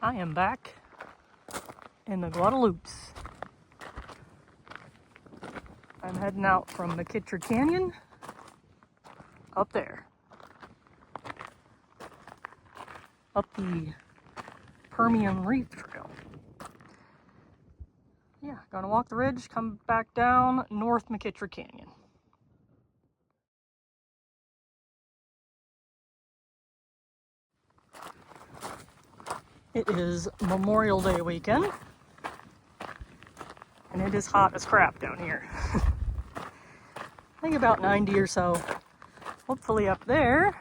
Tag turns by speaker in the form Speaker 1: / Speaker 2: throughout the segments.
Speaker 1: I am back in the Guadalupe. I'm heading out from McKittrick Canyon up there, up the Permian reef trail. Yeah, gonna walk the ridge, come back down North McKittrick Canyon. It is Memorial Day weekend, and it is hot as crap down here. I think about 90 or so. Hopefully up there,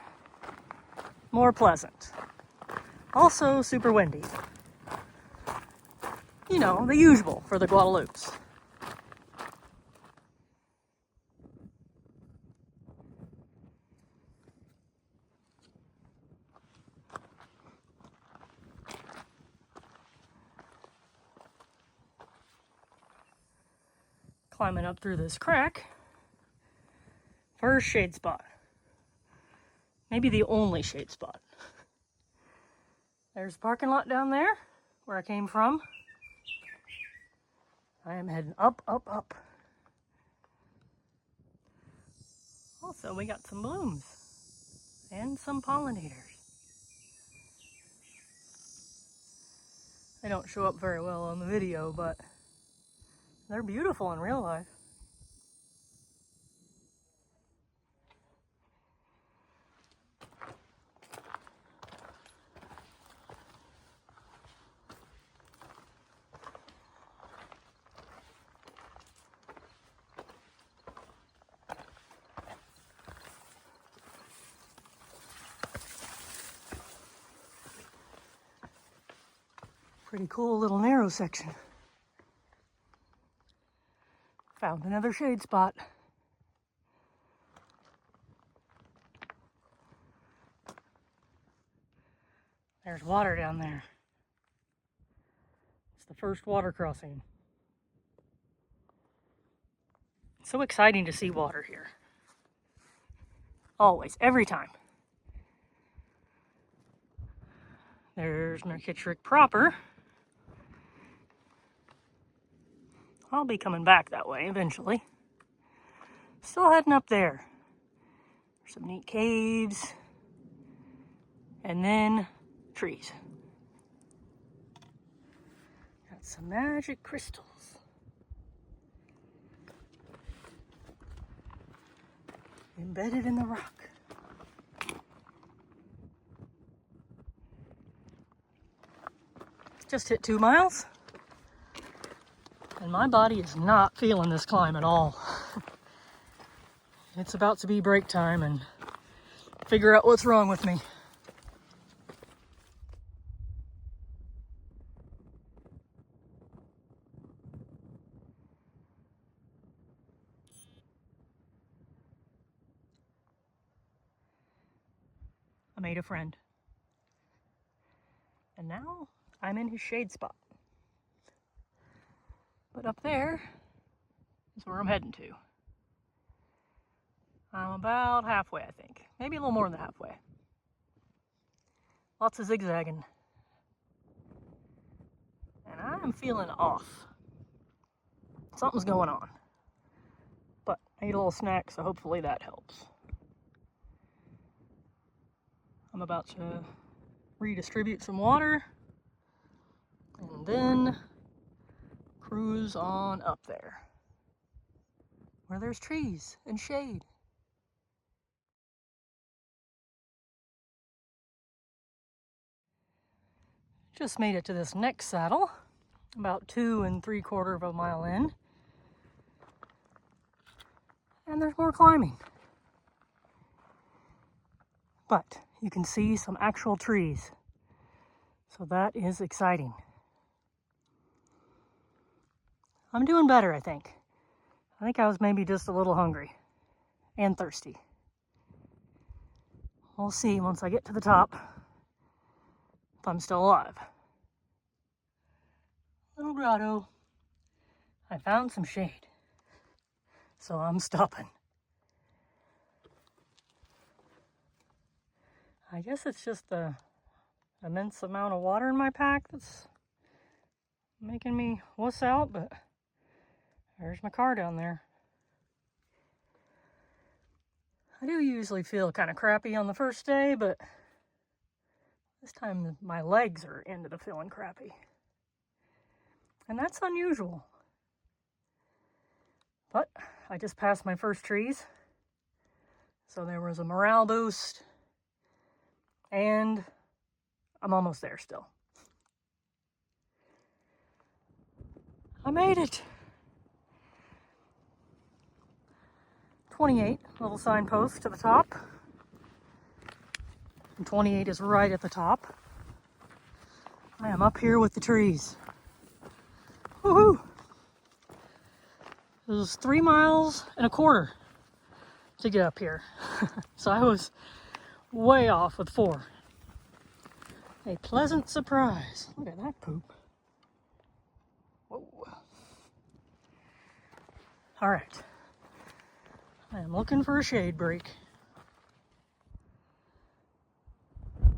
Speaker 1: more pleasant. Also super windy. You know, the usual for the Guadalupes. Climbing up through this crack. First shade spot. Maybe the only shade spot. There's the parking lot down there where I came from. I am heading up, up, up. Also, we got some blooms and some pollinators. They don't show up very well on the video, but they're beautiful in real life. Pretty cool little narrow section. Found another shade spot. There's water down there. It's the first water crossing. It's so exciting to see water here. Always, every time. There's McKittrick proper. I'll be coming back that way eventually. Still heading up there. There's some neat caves. And then trees. Got some magic crystals. Embedded in the rock. Just hit 2 miles. And my body is not feeling this climb at all. It's about to be break time and figure out what's wrong with me. I made a friend. And now I'm in his shade spot. But up there is where I'm heading to. I'm about halfway, I think. Maybe a little more than halfway. Lots of zigzagging. And I'm feeling off. Something's going on. But I ate a little snack, so hopefully that helps. I'm about to redistribute some water. And then cruise on up there, where there's trees and shade. Just made it to this next saddle, about 2 3/4 mile in. And there's more climbing. But you can see some actual trees. So that is exciting. I'm doing better, I think. I think I was maybe just a little hungry and thirsty. We'll see once I get to the top if I'm still alive. Little grotto. I found some shade, so I'm stopping. I guess it's just the immense amount of water in my pack that's making me wuss out, but there's my car down there. I do usually feel kind of crappy on the first day, but this time my legs are into the feeling crappy. And that's unusual. But I just passed my first trees, so there was a morale boost, and I'm almost there still. I made it! 28, little signpost to the top. And 28 is right at the top. I am up here with the trees. Woohoo! It was 3.25 miles to get up here. So I was way off with 4. A pleasant surprise. Look at that poop. Whoa. All right. I am looking for a shade break.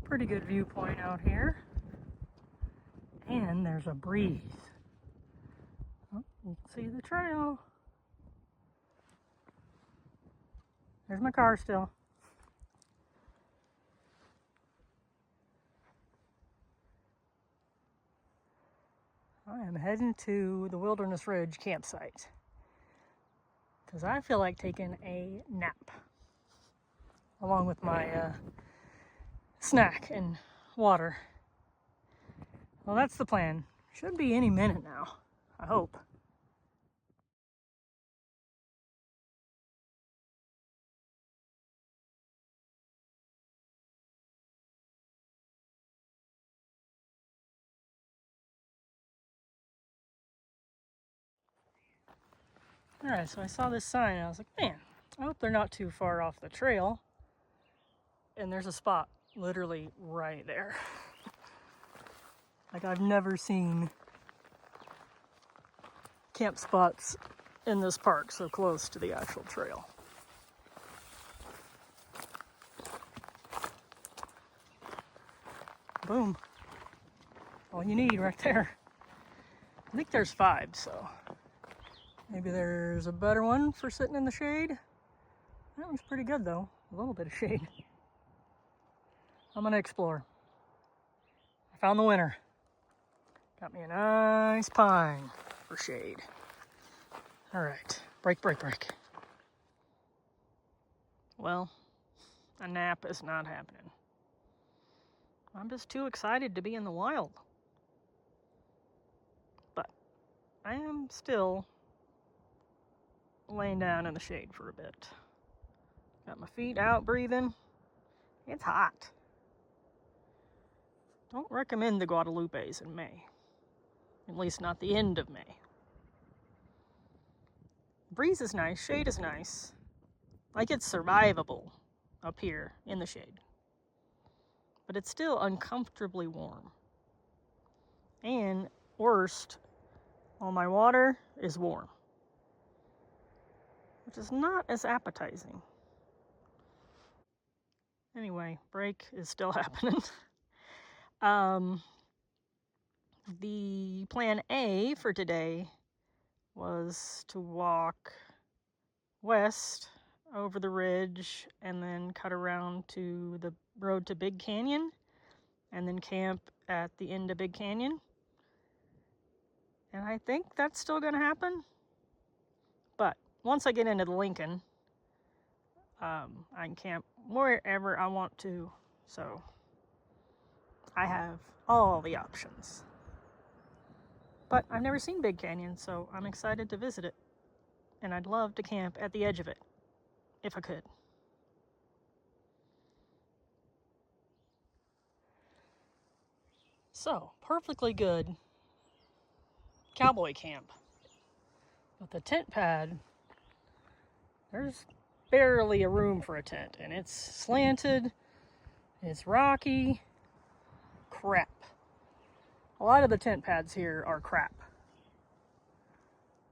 Speaker 1: Pretty good viewpoint out here. And there's a breeze. Oh, you can see the trail. There's my car still. I am heading to the Wilderness Ridge campsite because I feel like taking a nap along with my snack and water. Well, that's the plan. Should be any minute now, I hope. Alright, so I saw this sign and I was like, man, I hope they're not too far off the trail. And there's a spot literally right there. Like, I've never seen camp spots in this park so close to the actual trail. Boom. All you need right there. I think there's 5, so maybe there's a better one for sitting in the shade. That one's pretty good though, a little bit of shade. I'm gonna explore. I found the winner. Got me a nice pine for shade. All right, break. Well, a nap is not happening. I'm just too excited to be in the wild. But I am still laying down in the shade for a bit. Got my feet out breathing. It's hot. Don't recommend the Guadalupes in May. At least not the end of May. Breeze is nice, shade is nice. Like, it's survivable up here in the shade. But it's still uncomfortably warm. And worst, all my water is warm, which is not as appetizing. Anyway, break is still happening. The plan A for today was to walk west over the ridge and then cut around to the road to Big Canyon and then camp at the end of Big Canyon. And I think that's still going to happen. But once I get into the Lincoln, I can camp wherever I want to. So I have all the options. But I've never seen Big Canyon, so I'm excited to visit it. And I'd love to camp at the edge of it, if I could. So, perfectly good cowboy camp. But the tent pad, there's barely a room for a tent. And it's slanted, it's rocky, crap. A lot of the tent pads here are crap.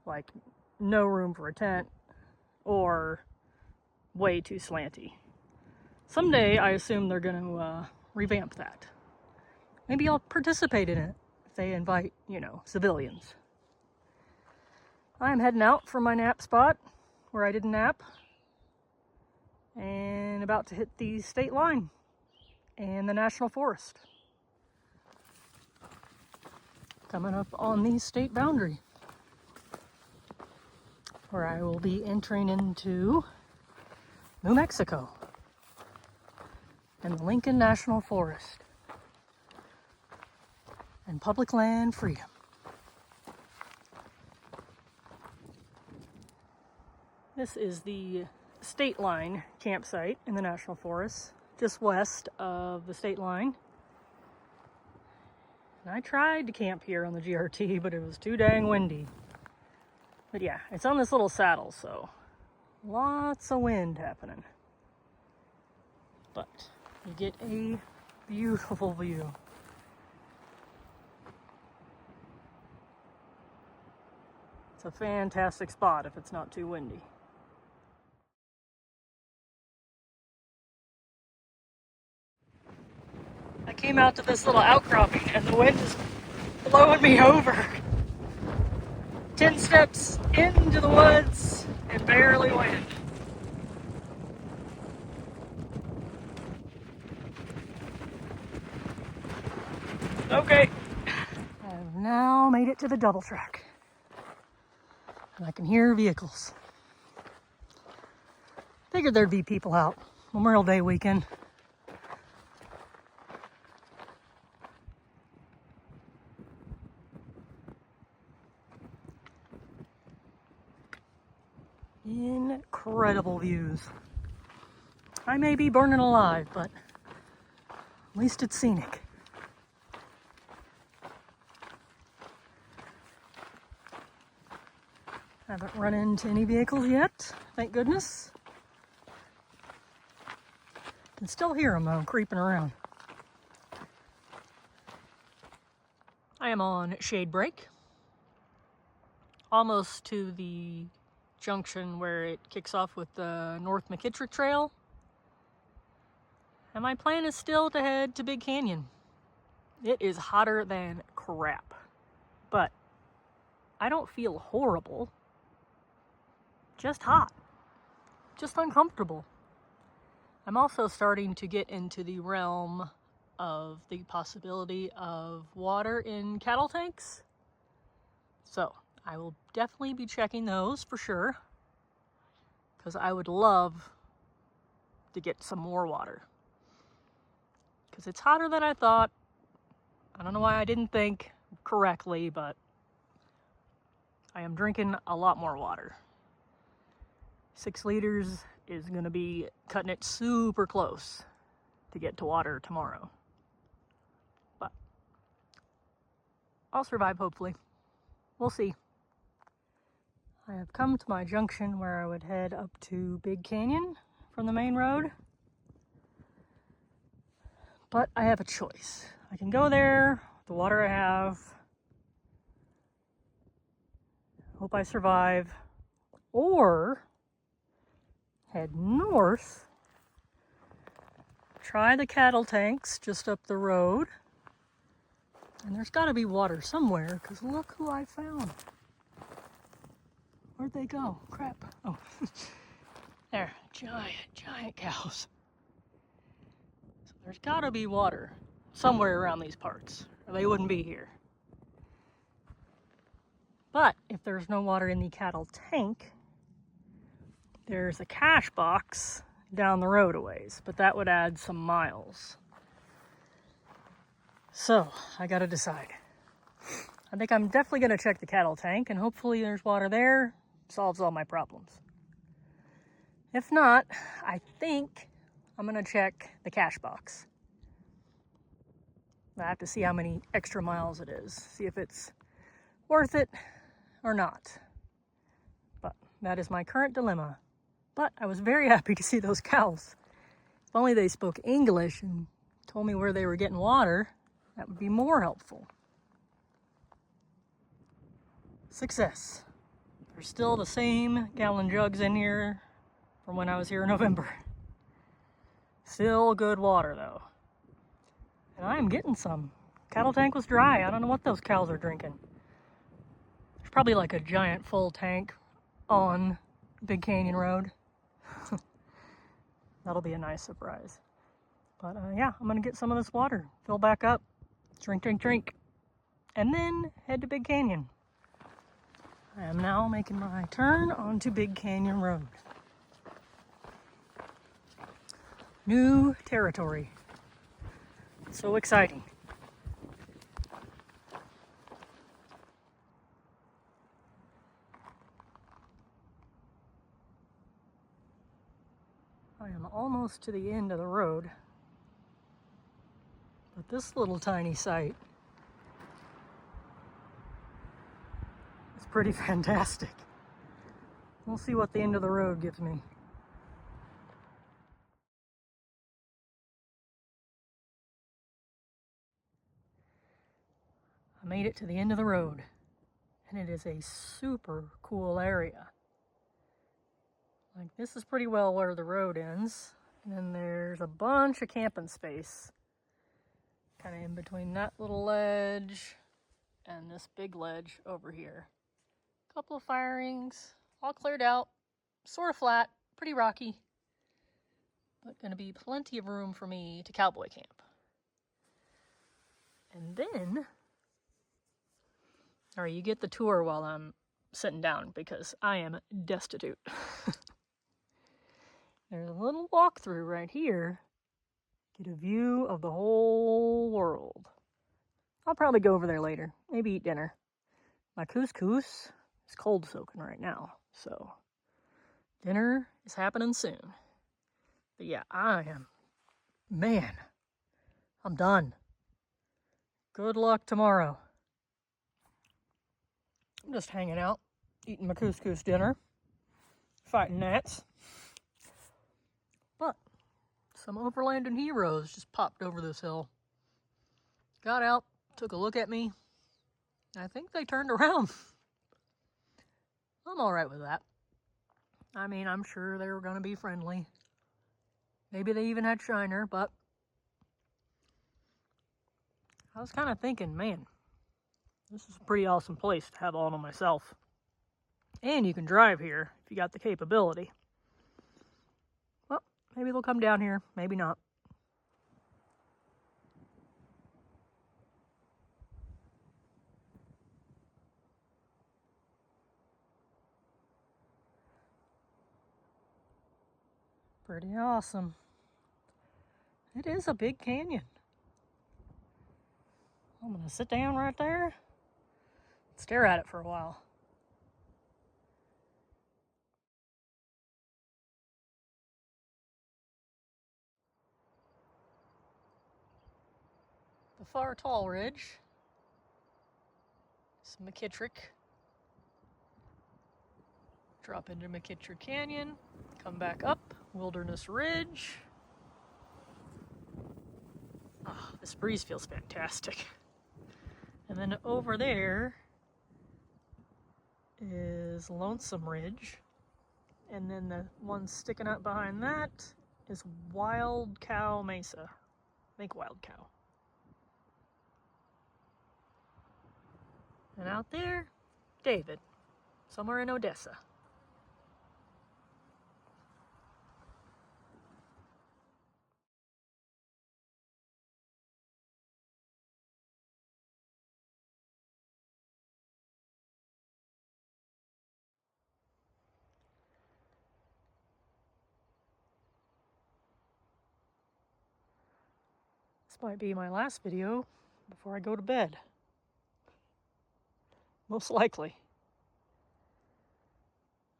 Speaker 1: Like, no room for a tent, or way too slanty. Someday, I assume they're going to revamp that. maybe I'll participate in it if they invite, you know, civilians. I'm heading out from my nap spot where I didn't nap and about to hit the state line and the national forest. Coming up on the state boundary where I will be entering into New Mexico and the Lincoln National Forest and public land freedom. This is the state line campsite in the National Forest, just west of the state line. And I tried to camp here on the GRT, but it was too dang windy. But yeah, it's on this little saddle, so lots of wind happening. But you get a beautiful view. It's a fantastic spot if it's not too windy. I came out to this little outcropping and the wind is blowing me over. 10 steps into the woods and barely wind. Okay, I've now made it to the double track. And I can hear vehicles. Figured there'd be people out. Memorial Day weekend. Incredible views. I may be burning alive, but at least it's scenic. Haven't run into any vehicles yet, thank goodness. Can still hear them though, creeping around. I am on shade break, almost to the junction where it kicks off with the North McKittrick trail. And my plan is still to head to Big Canyon. It is hotter than crap, but I don't feel horrible. Just hot, just uncomfortable. I'm also starting to get into the realm of the possibility of water in cattle tanks. So I will definitely be checking those for sure, because I would love to get some more water. Because it's hotter than I thought. I don't know why I didn't think correctly, but I am drinking a lot more water. 6 liters is going to be cutting it super close to get to water tomorrow. But I'll survive, hopefully. We'll see. I have come to my junction where I would head up to Big Canyon from the main road. But I have a choice. I can go there, the water I have, hope I survive, or head north, try the cattle tanks just up the road, and there's got to be water somewhere, because look who I found. Where'd they go? Crap. Oh, there, giant cows. So there's got to be water somewhere around these parts, or they wouldn't be here. But if there's no water in the cattle tank, there's a cache box down the road a ways, but that would add some miles. So I gotta decide. I think I'm definitely gonna check the cattle tank, and hopefully there's water there, solves all my problems. If not, I think I'm gonna check the cache box. I have to see how many extra miles it is, see if it's worth it or not. But that is my current dilemma. But I was very happy to see those cows. If only they spoke English and told me where they were getting water, that would be more helpful. Success. There's still the same gallon jugs in here from when I was here in November. Still good water though. And I am getting some. Cattle tank was dry. I don't know what those cows are drinking. There's probably like a giant full tank on Big Canyon Road. That'll be a nice surprise. But yeah, I'm gonna get some of this water, fill back up, drink, and then head to Big Canyon. I am now making my turn onto Big Canyon Road. New territory. So exciting. I am almost to the end of the road, but this little tiny site is pretty fantastic. We'll see what the end of the road gives me. I made it to the end of the road, and it is a super cool area. Like, this is pretty well where the road ends, and then there's a bunch of camping space kind of in between that little ledge and this big ledge over here. A couple of firings, all cleared out, sort of flat, pretty rocky, but going to be plenty of room for me to cowboy camp. And then, all right, you get the tour while I'm sitting down because I am destitute. There's a little walkthrough right here. Get a view of the whole world. I'll probably go over there later. Maybe eat dinner. My couscous is cold soaking right now, so dinner is happening soon. But yeah, I'm done. Good luck tomorrow. I'm just hanging out, eating my couscous dinner, fighting gnats. But some overlanding heroes just popped over this hill. Got out, took a look at me. I think they turned around. I'm all right with that. I mean, I'm sure they were going to be friendly. Maybe they even had Shiner, but I was kind of thinking, man, this is a pretty awesome place to have all to myself. And you can drive here if you got the capability. Well, maybe they'll come down here, maybe not. Pretty awesome. It is a big canyon. I'm gonna sit down right there and stare at it for a while. The far tall ridge is McKittrick. Drop into McKittrick Canyon, come back up Wilderness Ridge. Oh, this breeze feels fantastic. And then over there is Lonesome Ridge. And then the one sticking up behind that is Wild Cow Mesa. Think Wild Cow. And out there, David, somewhere in Odessa. This might be my last video before I go to bed. Most likely.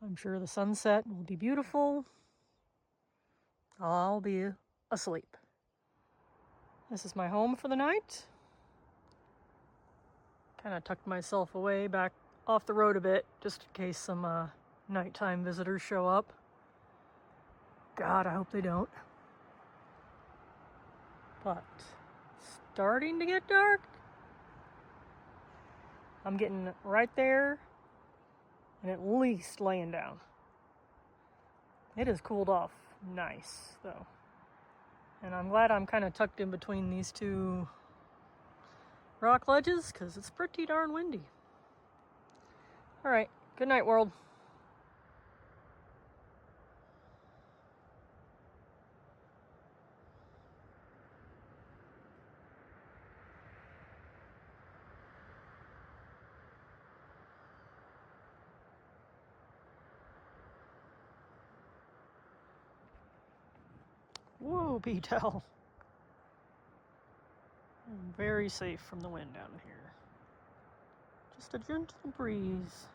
Speaker 1: I'm sure the sunset will be beautiful. I'll be asleep. This is my home for the night. Kind of tucked myself away back off the road a bit, just in case some nighttime visitors show up. God, I hope they don't. But starting to get dark. I'm getting right there and at least laying down. It has cooled off nice, though. And I'm glad I'm kind of tucked in between these two rock ledges because it's pretty darn windy. All right, good night, world. Whoa, Beetle. I'm very safe from the wind down here. Just a gentle breeze.